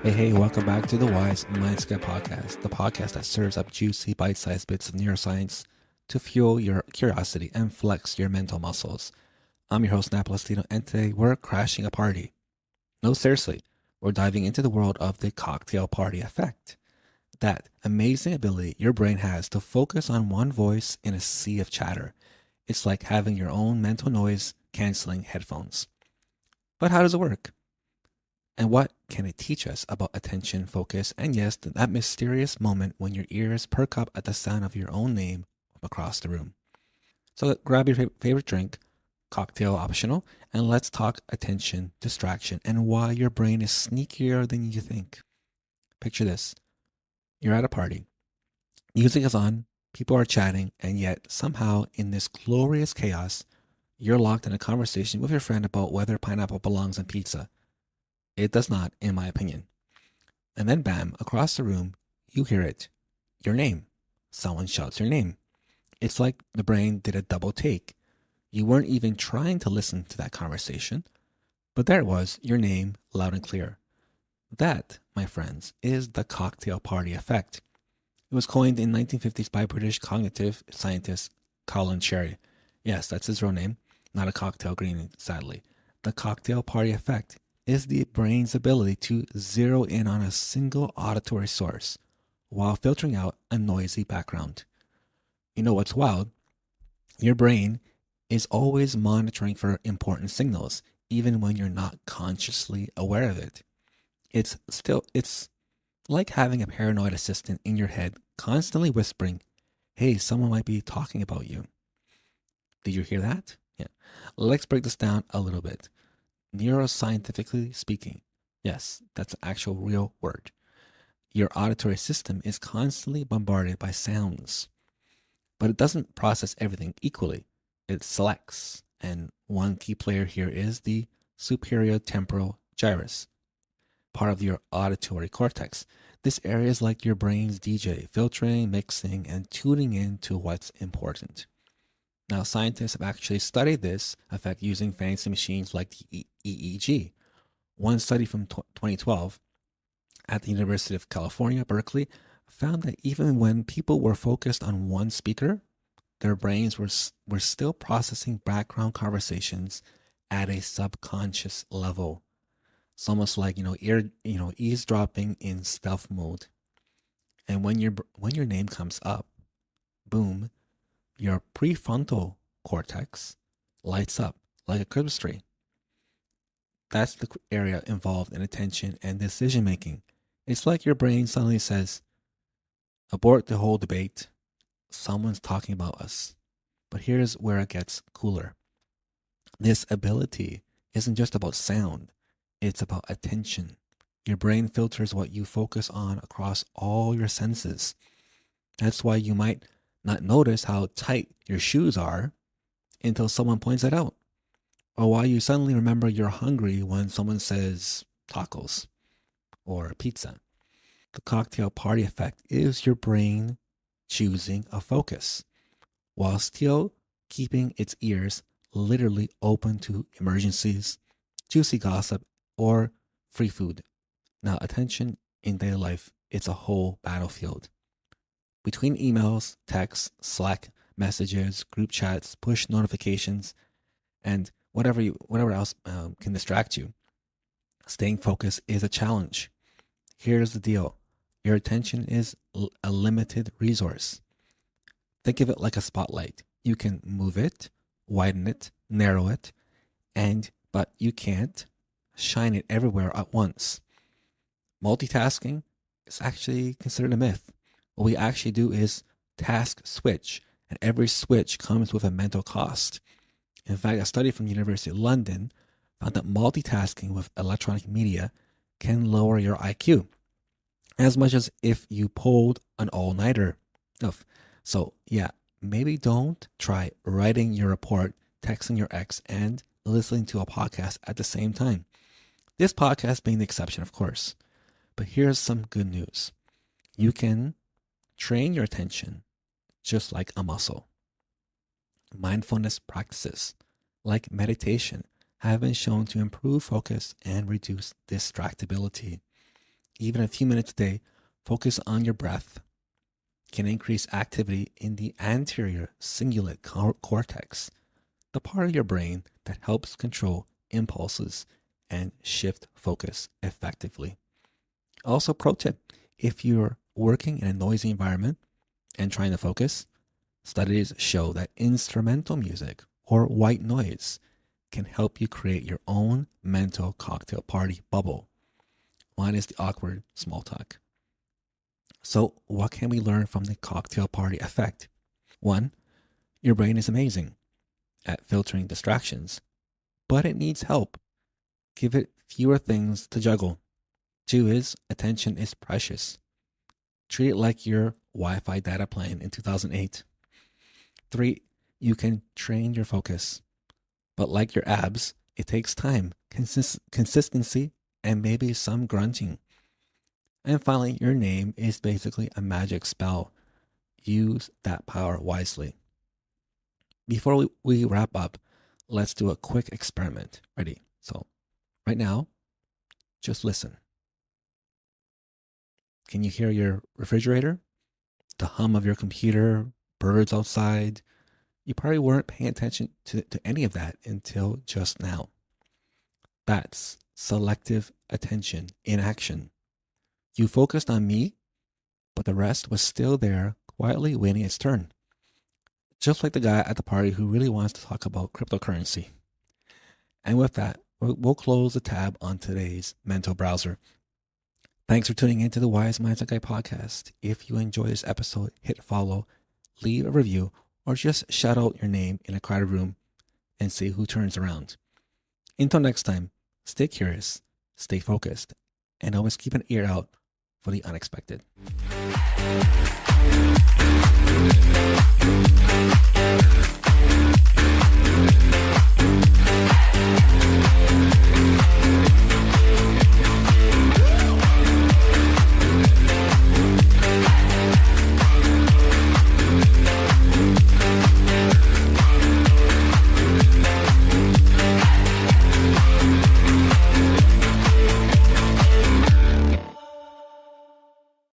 Hey, welcome back to the Wise Mindset Podcast, the podcast that serves up juicy, bite-sized bits of neuroscience to fuel your curiosity and flex your mental muscles. I'm your host, Napolistino, and today we're crashing a party. No, seriously, we're diving into the world of the cocktail party effect. That amazing ability your brain has to focus on one voice in a sea of chatter. It's like having your own mental noise canceling headphones. But how does it work? And what can it teach us about attention, focus, and yes, that mysterious moment when your ears perk up at the sound of your own name from across the room? So grab your favorite drink, cocktail optional, and let's talk attention, distraction, and why your brain is sneakier than you think. Picture this. You're at a party. Music is on, people are chatting, and yet somehow in this glorious chaos, you're locked in a conversation with your friend about whether pineapple belongs on pizza. It does not, in my opinion. And then bam, across the room, you hear it. Your name. Someone shouts your name. It's like the brain did a double take. You weren't even trying to listen to that conversation, but there it was, your name, loud and clear. That, my friends, is the cocktail party effect. It was coined in 1950s by British cognitive scientist Colin Cherry. Yes, that's his real name, not a cocktail green, sadly. The cocktail party effect is the brain's ability to zero in on a single auditory source while filtering out a noisy background. You know what's wild? Your brain is always monitoring for important signals, even when you're not consciously aware of it. It's like having a paranoid assistant in your head constantly whispering, hey, someone might be talking about you. Did you hear that? Yeah. Let's break this down a little bit. Neuroscientifically speaking, yes, that's an actual real word. Your auditory system is constantly bombarded by sounds, but it doesn't process everything equally. It selects, and one key player here is the superior temporal gyrus, part of your auditory cortex. This area is like your brain's DJ, filtering, mixing, and tuning in to what's important. Now, scientists have actually studied this effect using fancy machines like the EEG. One study from 2012 at the University of California, Berkeley, found that even when people were focused on one speaker, their brains were still processing background conversations at a subconscious level. It's almost like eavesdropping in stealth mode. And when your name comes up, boom, your prefrontal cortex lights up like a Christmas tree. That's the area involved in attention and decision making. It's like your brain suddenly says, abort the whole debate. Someone's talking about us. But here's where it gets cooler. This ability isn't just about sound, it's about attention. Your brain filters what you focus on across all your senses. That's why you might not notice how tight your shoes are until someone points it out, or why you suddenly remember you're hungry when someone says tacos or pizza. The cocktail party effect is your brain choosing a focus while still keeping its ears literally open to emergencies, juicy gossip, or free food. Now, attention in daily life, it's a whole battlefield. Between emails, texts, Slack messages, group chats, push notifications, and whatever else can distract you, staying focused is a challenge. Here's the deal. Your attention is a limited resource. Think of it like a spotlight. You can move it, widen it, narrow it, but you can't shine it everywhere at once. Multitasking is actually considered a myth. What we actually do is task switch, and every switch comes with a mental cost. In fact, a study from the University of London found that multitasking with electronic media can lower your IQ as much as if you pulled an all-nighter. So yeah, maybe don't try writing your report, texting your ex, and listening to a podcast at the same time. This podcast being the exception, of course. But here's some good news. You can train your attention just like a muscle. Mindfulness practices like meditation have been shown to improve focus and reduce distractibility. Even a few minutes a day, focus on your breath can increase activity in the anterior cingulate cortex, the part of your brain that helps control impulses and shift focus effectively. Also, pro tip, if you're working in a noisy environment and trying to focus, studies show that instrumental music or white noise can help you create your own mental cocktail party bubble. Mine is the awkward small talk. So, what can we learn from the cocktail party effect? 1. Your brain is amazing at filtering distractions, but it needs help. Give it fewer things to juggle. 2 is attention is precious. Treat it like your Wi-Fi data plan in 2008. 3, you can train your focus, but like your abs, it takes time, consistency, and maybe some grunting. And finally, your name is basically a magic spell. Use that power wisely. Before we wrap up, let's do a quick experiment. Ready? So, right now, just listen. Can you hear your refrigerator? The hum of your computer? Birds outside? You probably weren't paying attention to any of that until just now. That's selective attention in action. You focused on me, but the rest was still there, quietly waiting its turn. Just like the guy at the party who really wants to talk about cryptocurrency. And with that, we'll close the tab on today's mental browser. Thanks for tuning into the Wise Mindset Guy podcast. If you enjoy this episode, hit follow, leave a review, or just shout out your name in a crowded room and see who turns around. Until next time, stay curious, stay focused, and always keep an ear out for the unexpected.